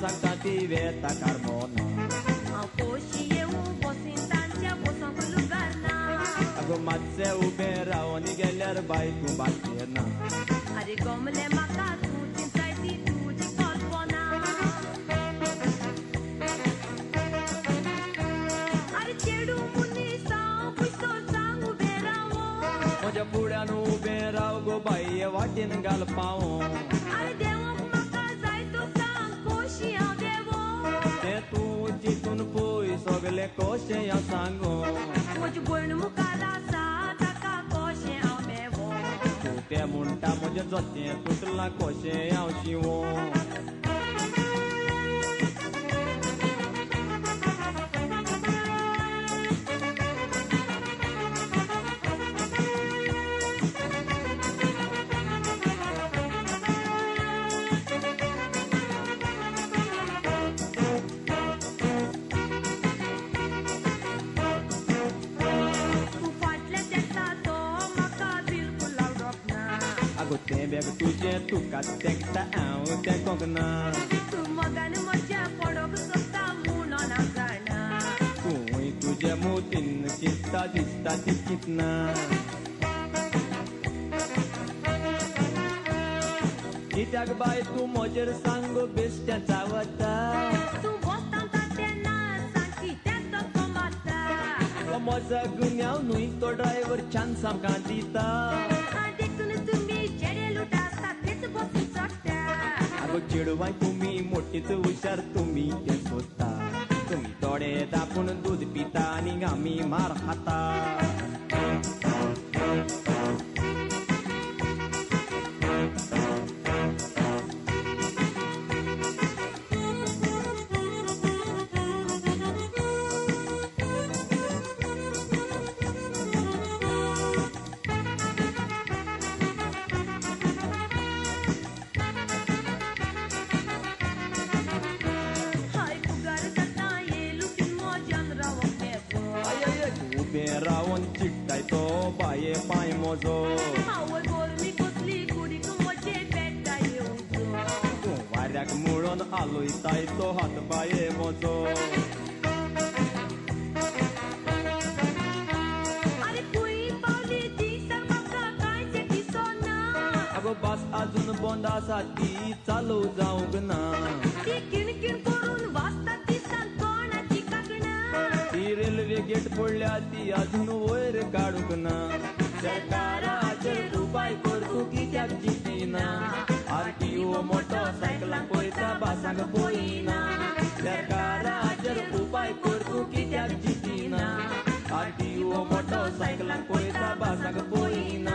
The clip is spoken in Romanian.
Masaka tiveta carmona Poxa, eu vou sentar-se, vou só pro lugar na Ago matse ubera oni geler bai tumbatena Are gomle makatu, tintai tu de kolpona Are chedu munisa, puisto sangu berao Onde pura no ubera go bai watin galpao Are devo makazai to sang koshia devo Te tu chitun pui sogle koshe ya sango Hoje boi no mukala sa taka koshe ao mevo Te munta moje zote tutla koshe ya shiwo Beg tuje tu katek ta au te kogna Tu magan moja podo kusota muno na garna Tu tuje mutin chitta dista tikitna Kitag bai tu mojer sango bestia chawata Tu bostan ta tena sanki teto komata Moza gunyau nui to driver chan sam kandita चिडवाय तुम्ही मोठीच हुशार तुम्ही ते स्वता तुम्ही थोडे दापून दूध पिता आणि आम्ही मार खाता Raon chittai to baie pai mozo Aoi gormi kosli kuri kumoche petta yuzo Variak mulon alui tai to hat baie mozo Are pui pauli di sarmaka kai se kisona Ago bas ajun bonda sati chalu jaugna Ti kin kin korun vasta ti santona ti kagna Ti railway gate पडल्या ती अजून वयर काढूक ना सरकाराचे उपाय करतू कित्याक जितीना आरटीओ मोटरसायकलांक पयता बासांक पोयना सरकाराचेर उपाय करतू कित्याक जितीना आरटीओ मोटरसायकलांक पयता बासांक पोयना